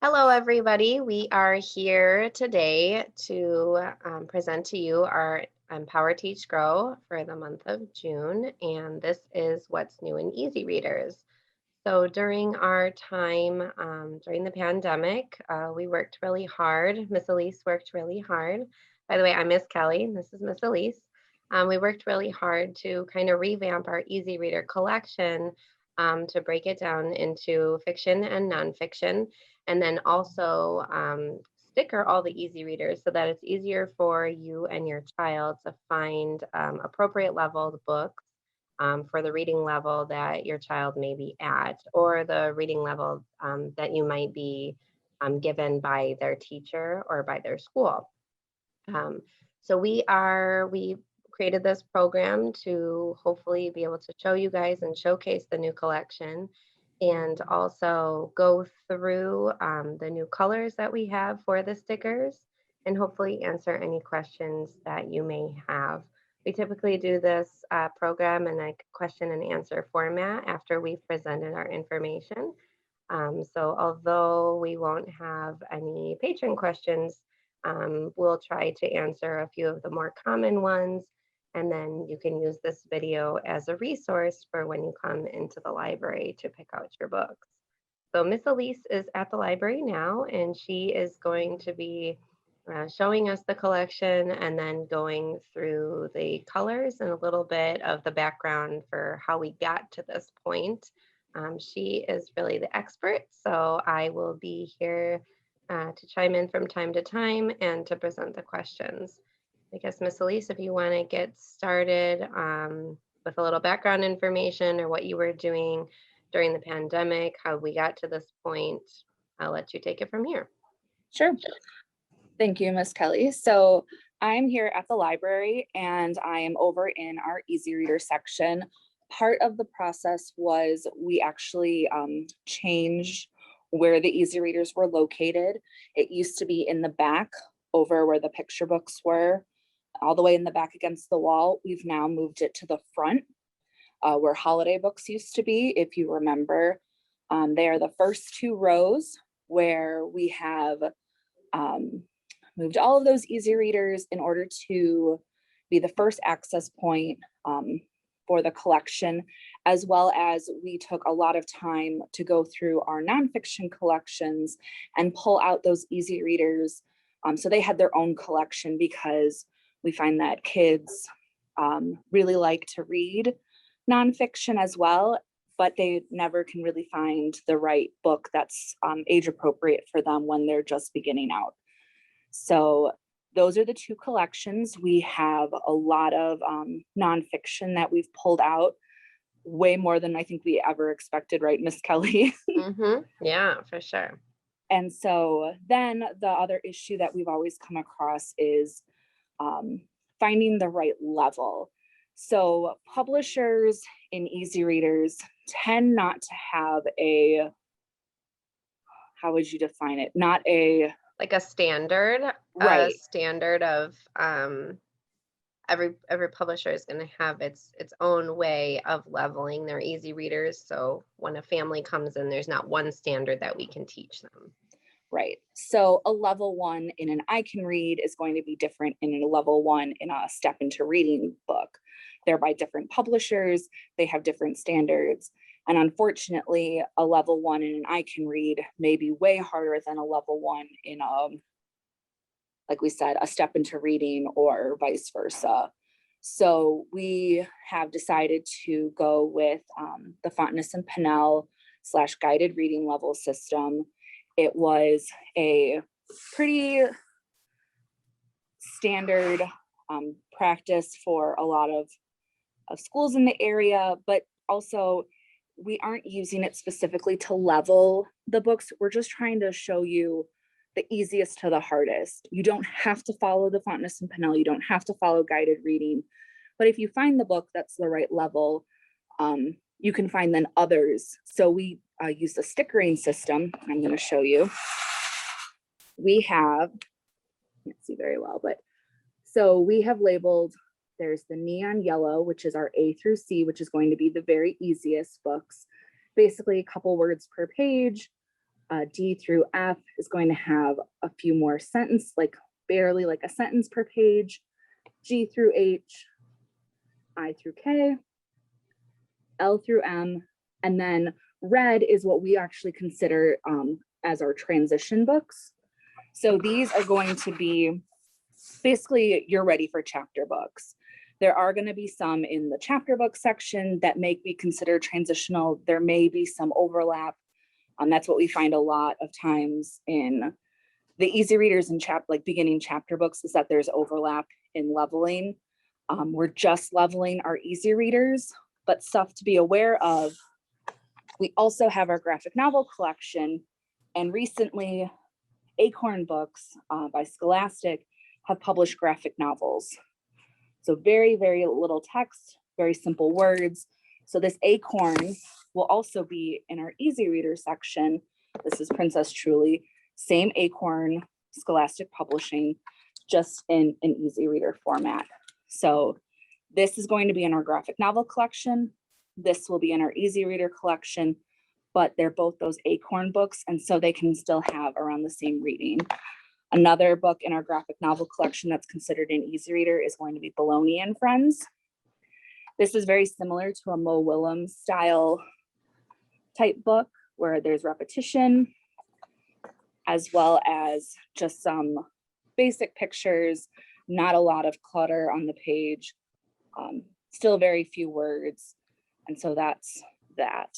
Hello, everybody. We are here today to present to you our Empower, Teach, Grow for the month of June. And this is what's new in Easy Readers. So during our time during the pandemic, we worked really hard. Miss Elise worked really hard. By the way, I'm Miss Kelly, and this is Miss Elise. We worked really hard to kind of revamp our Easy Reader collection to break it down into fiction and nonfiction, and then also sticker all the Easy Readers so that it's easier for you and your child to find appropriate leveled books for the reading level that your child may be at, or the reading level that you might be given by their teacher or by their school. Um, we created this program to hopefully be able to show you guys and showcase the new collection, and also go through the new colors that we have for the stickers, and hopefully answer any questions that you may have. We typically do this program in a question and answer format after we've presented our information. So although we won't have any patron questions, we'll try to answer a few of the more common ones, and then you can use this video as a resource for when you come into the library to pick out your books. So Miss Elise is at the library now, and she is going to be showing us the collection and then going through the colors and a little bit of the background for how we got to this point. She is really the expert, so I will be here to chime in from time to time and to present the questions. I guess, Miss Elise, if you want to get started with a little background information or what you were doing during the pandemic, how we got to this point, I'll let you take it from here. Sure. Thank you, Miss Kelly. So I'm here at the library and I am over in our Easy Reader section. Part of the process was we actually changed where the Easy Readers were located. It used to be in the back over where the picture books were, all the way in the back against the wall. We've now moved it to the front where holiday books used to be. If you remember, they are the first two rows where we have moved all of those Easy Readers in order to be the first access point for the collection, as well as we took a lot of time to go through our nonfiction collections and pull out those Easy Readers. So they had their own collection, because we find that kids really like to read nonfiction as well, but they never can really find the right book that's age appropriate for them when they're just beginning out. So those are the two collections. We have a lot of nonfiction that we've pulled out, way more than I think we ever expected, right, Miss Kelly? Yeah, for sure. And so then the other issue that we've always come across is finding the right level. So publishers in Easy Readers tend not to have a, how would you define it? Not a, Like a standard, right. Standard of every publisher is going to have its own way of leveling their Easy Readers. So when a family comes in, there's not one standard that we can teach them. Right. So a level 1 in an I Can Read is going to be different in a level 1 in a Step Into Reading book. They're by different publishers. They have different standards. And unfortunately, a level 1 in an I Can Read may be way harder than a level 1 in like we said, a Step Into Reading, or vice versa. So we have decided to go with the Fonteness and Pinnell / guided reading level system. It was a pretty standard practice for a lot of schools in the area, but also we aren't using it specifically to level the books. We're just trying to show you the easiest to the hardest. You don't have to follow the Fonteness and Pinnell. You don't have to follow guided reading. But if you find the book that's the right level, you can find then others. So we use the stickering system. I'm going to show you. We have, can't see very well, but so we have labeled, there's the neon yellow, which is our A through C, which is going to be the very easiest books. Basically a couple words per page. D through F is going to have a few more sentences, like barely like a sentence per page. G through H, I through K, L through M, and then red is what we actually consider as our transition books. So these are going to be basically you're ready for chapter books. There are going to be some in the chapter book section that may be considered transitional. There may be some overlap. That's what we find a lot of times in the easy readers and like beginning chapter books, is that there's overlap in leveling. We're just leveling our easy readers, but stuff to be aware of. We also have our graphic novel collection, and recently Acorn Books by Scholastic have published graphic novels. So very, very little text, very simple words. So this Acorn will also be in our easy reader section. This is Princess Truly, same Acorn, Scholastic Publishing, just in an easy reader format. So this is going to be in our graphic novel collection. This will be in our easy reader collection, but they're both those Acorn books, and so they can still have around the same reading. Another book in our graphic novel collection that's considered an easy reader is going to be Bologna and Friends. This is very similar to a Mo Willems style type book where there's repetition, as well as just some basic pictures, not a lot of clutter on the page, still very few words. And so that's that.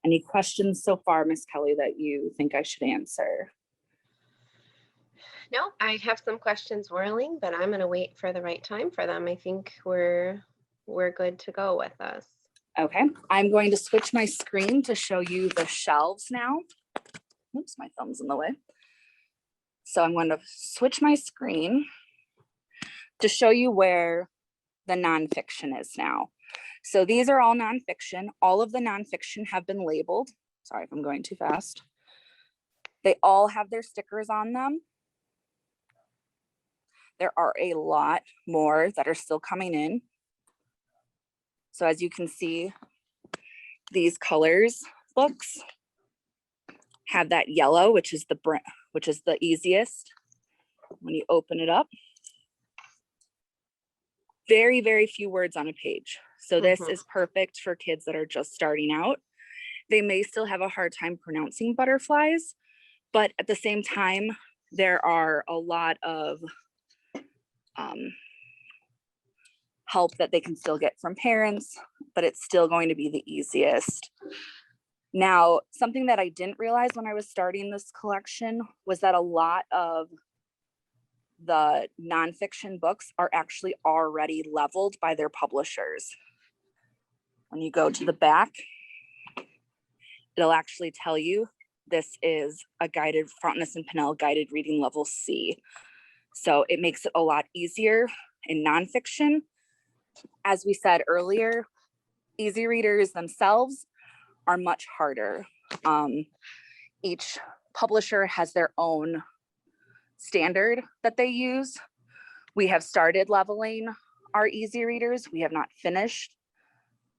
Any questions so far, Miss Kelly, that you think I should answer? No, I have some questions whirling, but I'm going to wait for the right time for them. I think we're good to go with us. Okay, I'm going to switch my screen to show you the shelves now. Oops, my thumb's in the way. So I'm going to switch my screen to show you where the nonfiction is now. So these are all nonfiction. All of the nonfiction have been labeled. Sorry if I'm going too fast. They all have their stickers on them. There are a lot more that are still coming in. So as you can see, these colors books have that yellow, which is the easiest. When you open it up, very, very few words on a page. So this is perfect for kids that are just starting out. They may still have a hard time pronouncing butterflies, but at the same time, there are a lot of help that they can still get from parents, but it's still going to be the easiest. Now, something that I didn't realize when I was starting this collection was that a lot of the nonfiction books are actually already leveled by their publishers. When you go to the back, it'll actually tell you this is a guided Frontenace and Pinnell guided reading level C. So it makes it a lot easier in nonfiction. As we said earlier, easy readers themselves are much harder. Each publisher has their own standard that they use. We have started leveling our easy readers. We have not finished,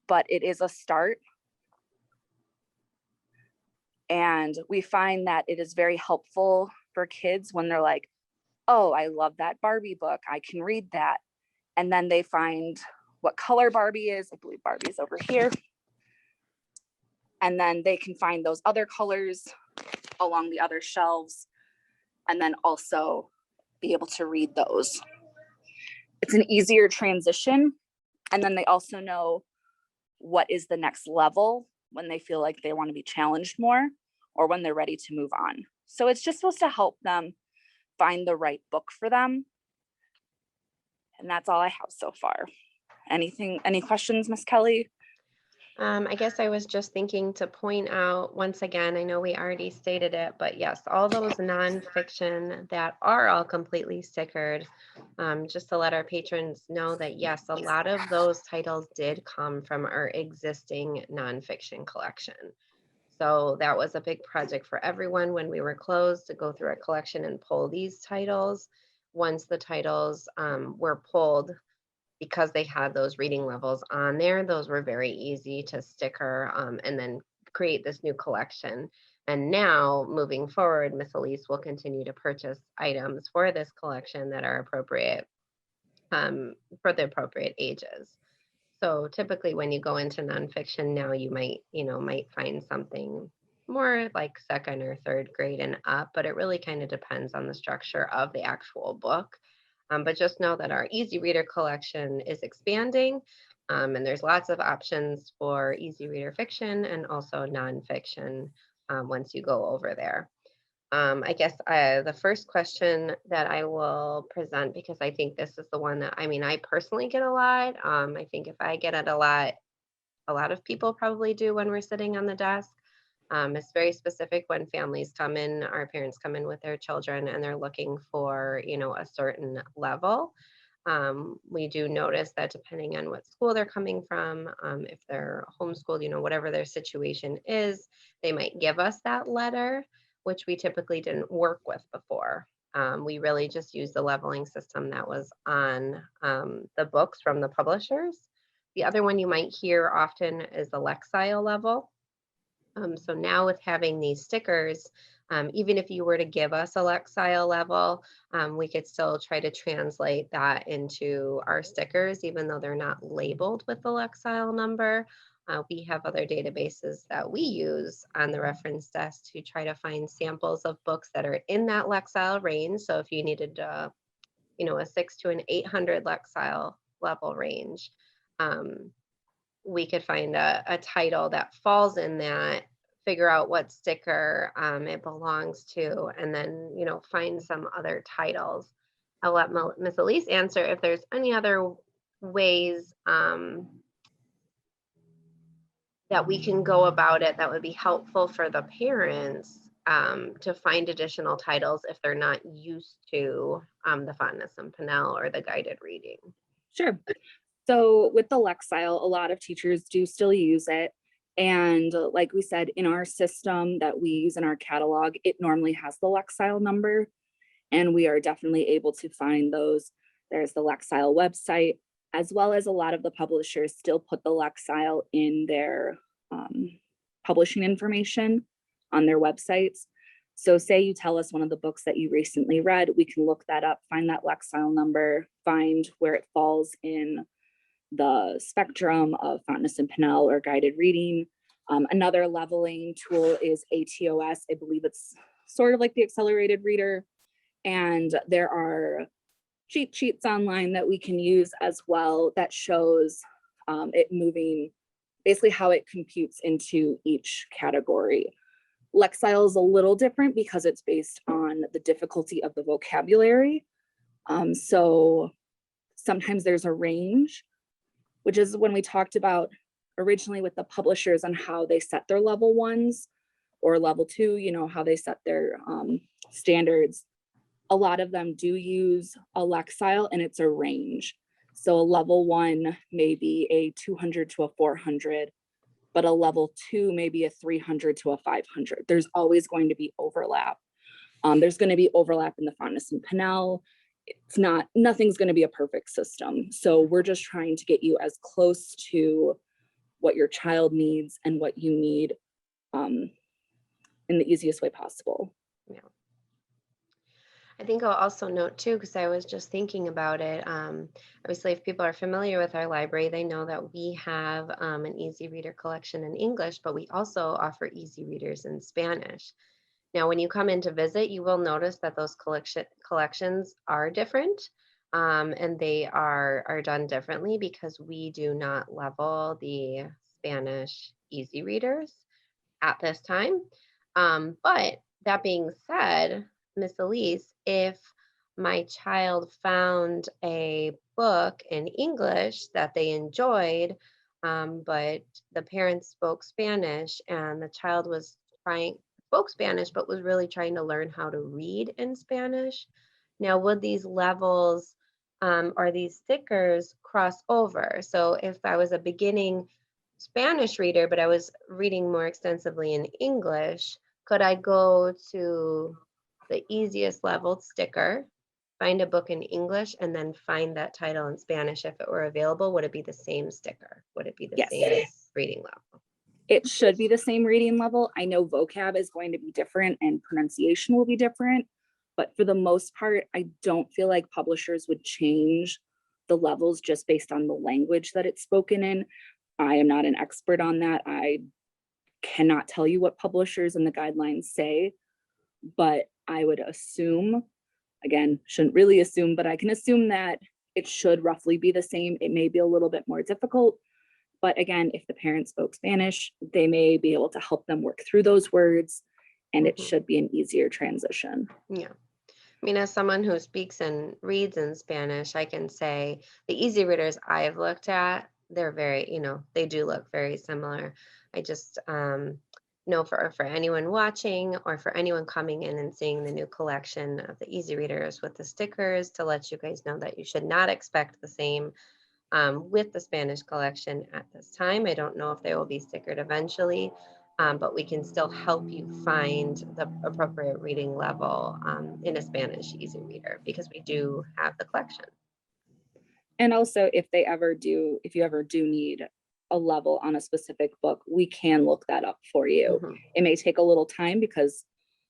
but it is a start. And we find that it is very helpful for kids when they're like, oh, I love that Barbie book, I can read that. And then they find what color Barbie is. I believe Barbie is over here. And then they can find those other colors along the other shelves, and then also be able to read those. It's an easier transition. And then they also know what is the next level when they feel like they want to be challenged more, or when they're ready to move on. So it's just supposed to help them find the right book for them. And that's all I have so far. Any questions, Miss Kelly? I guess I was just thinking to point out once again, I know we already stated it, but yes, all those nonfiction that are all completely stickered, just to let our patrons know that yes, a lot of those titles did come from our existing nonfiction collection. So that was a big project for everyone when we were closed to go through our collection and pull these titles. Once the titles were pulled, because they had those reading levels on there, those were very easy to sticker and then create this new collection. And now moving forward, Miss Elise will continue to purchase items for this collection that are appropriate for the appropriate ages. So typically when you go into nonfiction now, you might find something more like second or third grade and up, but it really kind of depends on the structure of the actual book. But just know that our easy reader collection is expanding, and there's lots of options for easy reader fiction and also nonfiction once you go over there. I guess the first question that I will present, because I think this is the one that, I mean, I personally get a lot. I think if I get it a lot of people probably do when we're sitting on the desk. It's very specific when families come in, our parents come in with their children and they're looking for, a certain level. We do notice that depending on what school they're coming from, if they're homeschooled, whatever their situation is, they might give us that letter, which we typically didn't work with before. We really just used the leveling system that was on the books from the publishers. The other one you might hear often is the Lexile level. So now with having these stickers, even if you were to give us a Lexile level, we could still try to translate that into our stickers, even though they're not labeled with the Lexile number. We have other databases that we use on the reference desk to try to find samples of books that are in that Lexile range. So if you needed, a 6 to an 800 Lexile level range, we could find a title that falls in that, figure out what sticker it belongs to, and then, find some other titles. I'll let Miss Elise answer if there's any other ways that we can go about it that would be helpful for the parents to find additional titles if they're not used to the Fondness and Pinnell or the guided reading. Sure. So with the Lexile, a lot of teachers do still use it. And like we said, in our system that we use in our catalog, it normally has the Lexile number, and we are definitely able to find those. There's the Lexile website, as well as a lot of the publishers still put the Lexile in their publishing information on their websites. So say you tell us one of the books that you recently read, we can look that up, find that Lexile number, find where it falls in the spectrum of Fondness and Pinnell or guided reading. Another leveling tool is ATOS. I believe it's sort of like the accelerated reader. And there are cheat sheets online that we can use as well that shows it moving, basically how it computes into each category. Lexile is a little different because it's based on the difficulty of the vocabulary. So sometimes there's a range, which is when we talked about originally with the publishers on how they set their level ones or level two, how they set their standards. A lot of them do use a Lexile, and it's a range. So a level one may be a 200 to a 400, but a level two may be a 300 to a 500. There's always going to be overlap. There's going to be overlap in the Fondness and Pinnell. Nothing's going to be a perfect system. So we're just trying to get you as close to what your child needs and what you need in the easiest way possible. Yeah. I think I'll also note too, because I was just thinking about it. Obviously, if people are familiar with our library, they know that we have an easy reader collection in English, but we also offer easy readers in Spanish. Now, when you come in to visit, you will notice that those collections are different, and they are done differently because we do not level the Spanish easy readers at this time. But that being said, Miss Elise, if my child found a book in English that they enjoyed, but the parents spoke Spanish and the child spoke Spanish, but was really trying to learn how to read in Spanish. Now, would these levels or these stickers cross over? So if I was a beginning Spanish reader, but I was reading more extensively in English, could I go to the easiest leveled sticker, find a book in English, and then find that title in Spanish if it were available? Would it be the same sticker? Would it be the Yes. same reading level? It should be the same reading level. I know vocab is going to be different and pronunciation will be different, but for the most part, I don't feel like publishers would change the levels just based on the language that it's spoken in. I am not an expert on that. I cannot tell you what publishers and the guidelines say, but I would assume, again, shouldn't really assume, but I can assume that it should roughly be the same. It may be a little bit more difficult, but again, if the parents spoke Spanish, they may be able to help them work through those words, and it should be an easier transition. Yeah. I mean, as someone who speaks and reads in Spanish, I can say the easy readers I've looked at, they're very, they do look very similar. I just know for anyone watching or for anyone coming in and seeing the new collection of the easy readers with the stickers, to let you guys know that you should not expect the same with the Spanish collection at this time. I don't know if they will be stickered eventually, but we can still help you find the appropriate reading level in a Spanish easy reader, because we do have the collection. And also, if you ever do need a level on a specific book, we can look that up for you. It may take a little time because,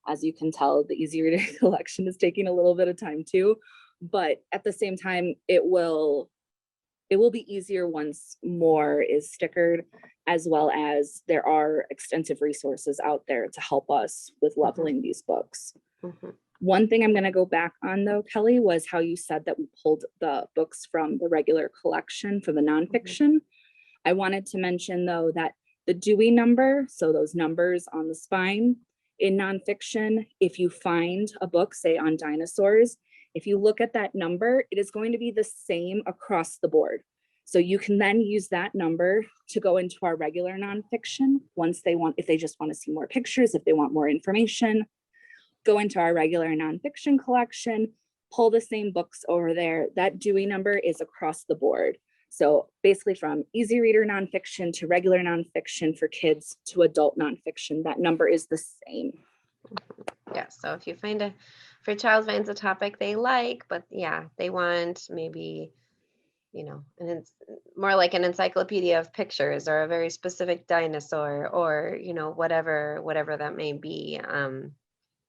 as you can tell, the easy reader collection is taking a little bit of time too, but at the same time, it will be easier once more is stickered, as well as there are extensive resources out there to help us with leveling these books. One thing I'm going to go back on though, Kelly, was how you said that we pulled the books from the regular collection for the nonfiction. I wanted to mention though that the Dewey number, so those numbers on the spine in nonfiction, if you find a book, say on dinosaurs, if you look at that number, it is going to be the same across the board. So you can then use that number to go into our regular nonfiction if they just want to see more pictures, if they want more information, go into our regular nonfiction collection, pull the same books over there. That Dewey number is across the board. So basically from easy reader nonfiction to regular nonfiction for kids to adult nonfiction, that number is the same. Yeah, so if your child finds a topic they like, but yeah, they want maybe, and it's more like an encyclopedia of pictures or a very specific dinosaur, or, whatever that may be,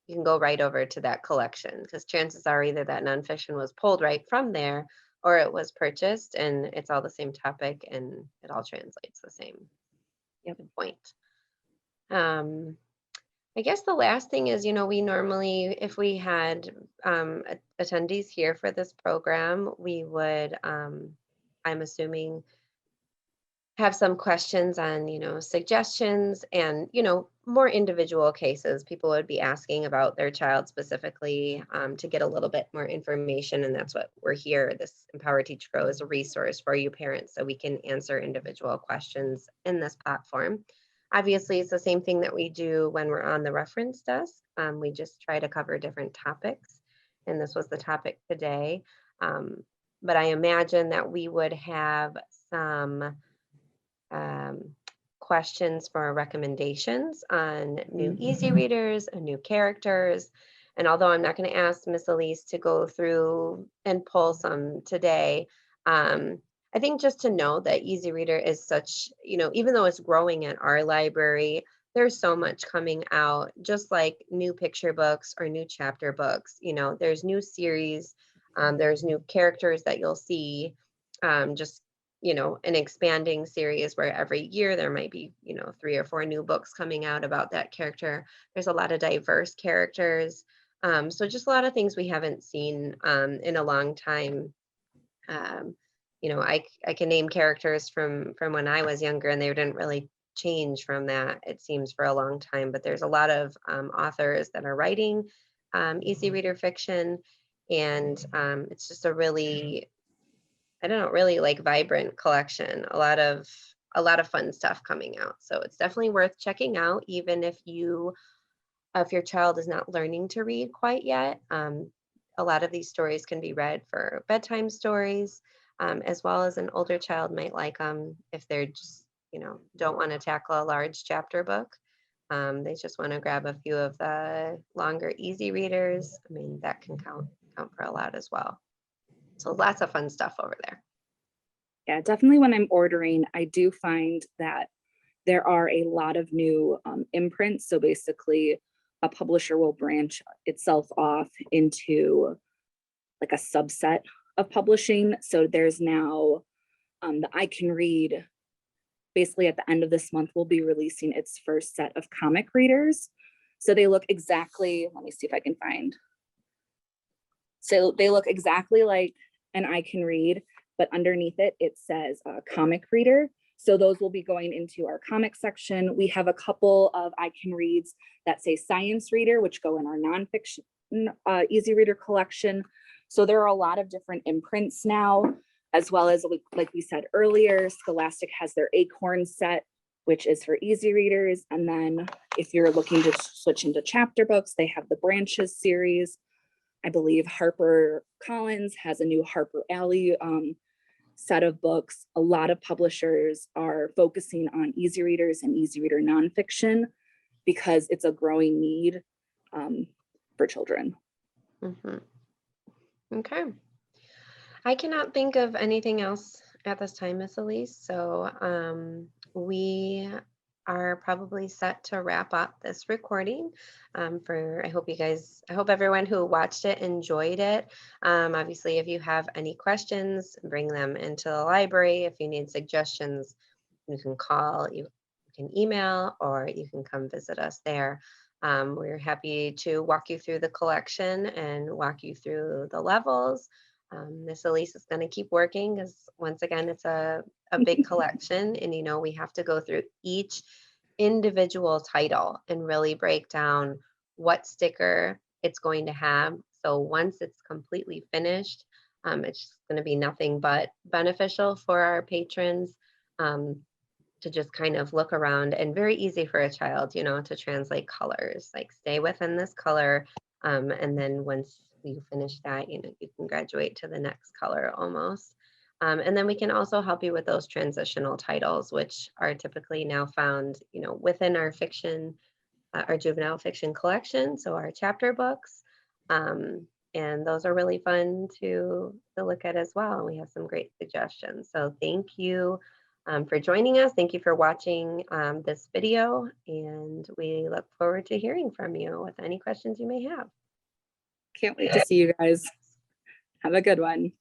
you can go right over to that collection, because chances are either that nonfiction was pulled right from there or it was purchased and it's all the same topic and it all translates the same. Good point. I guess the last thing is, we normally, if we had attendees here for this program, we would, I'm assuming, have some questions on, suggestions and, more individual cases. People would be asking about their child specifically to get a little bit more information. And that's what we're here. This Empower Teach Grow is a resource for you parents, so we can answer individual questions in this platform. Obviously, it's the same thing that we do when we're on the reference desk. We just try to cover different topics. And this was the topic today. But I imagine that we would have some questions for recommendations on new easy readers and new characters. And although I'm not going to ask Miss Elise to go through and pull some today, I think just to know that easy reader is such, even though it's growing at our library, there's so much coming out, just like new picture books or new chapter books. There's new series, there's new characters that you'll see, just an expanding series where every year there might be 3 or 4 new books coming out about that character. There's a lot of diverse characters, so just a lot of things we haven't seen in a long time. I can name characters from when I was younger, and they didn't really change from that, it seems, for a long time. But there's a lot of authors that are writing easy reader fiction, and it's just a really, really like vibrant collection. A lot of fun stuff coming out. So it's definitely worth checking out, even if your child is not learning to read quite yet. A lot of these stories can be read for bedtime stories, as well as an older child might like them if they're just, don't want to tackle a large chapter book. They just want to grab a few of the longer easy readers. I mean, that can count for a lot as well. So lots of fun stuff over there. Yeah, definitely when I'm ordering, I do find that there are a lot of new imprints. So basically a publisher will branch itself off into like a subset of publishing. So there's now the I Can Read, basically at the end of this month, will be releasing its first set of comic readers. So they look exactly, let me see if I can find. So they look exactly like an I Can Read, but underneath it, it says comic reader. So those will be going into our comic section. We have a couple of I Can Reads that say science reader, which go in our nonfiction easy reader collection. So there are a lot of different imprints now, as well as, like we said earlier, Scholastic has their Acorn set, which is for easy readers. And then if you're looking to switch into chapter books, they have the Branches series. I believe Harper Collins has a new Harper Alley set of books. A lot of publishers are focusing on easy readers and easy reader nonfiction because it's a growing need for children. Okay. I cannot think of anything else at this time, Miss Elise. So we are probably set to wrap up this recording. I hope everyone who watched it enjoyed it. Obviously, if you have any questions, bring them into the library. If you need suggestions, you can call, you can email, or you can come visit us there. We're happy to walk you through the collection and walk you through the levels. Miss Elise is going to keep working because once again, it's a big collection, and we have to go through each individual title and really break down what sticker it's going to have. So once it's completely finished, it's going to be nothing but beneficial for our patrons to just kind of look around, and very easy for a child, to translate colors, like stay within this color. And then once you finish that, you can graduate to the next color almost. And then we can also help you with those transitional titles, which are typically now found, within our fiction, our juvenile fiction collection. So our chapter books. And those are really fun to look at as well. And we have some great suggestions. So thank you for joining us. Thank you for watching this video. And we look forward to hearing from you with any questions you may have. Can't wait to see you guys. Have a good one.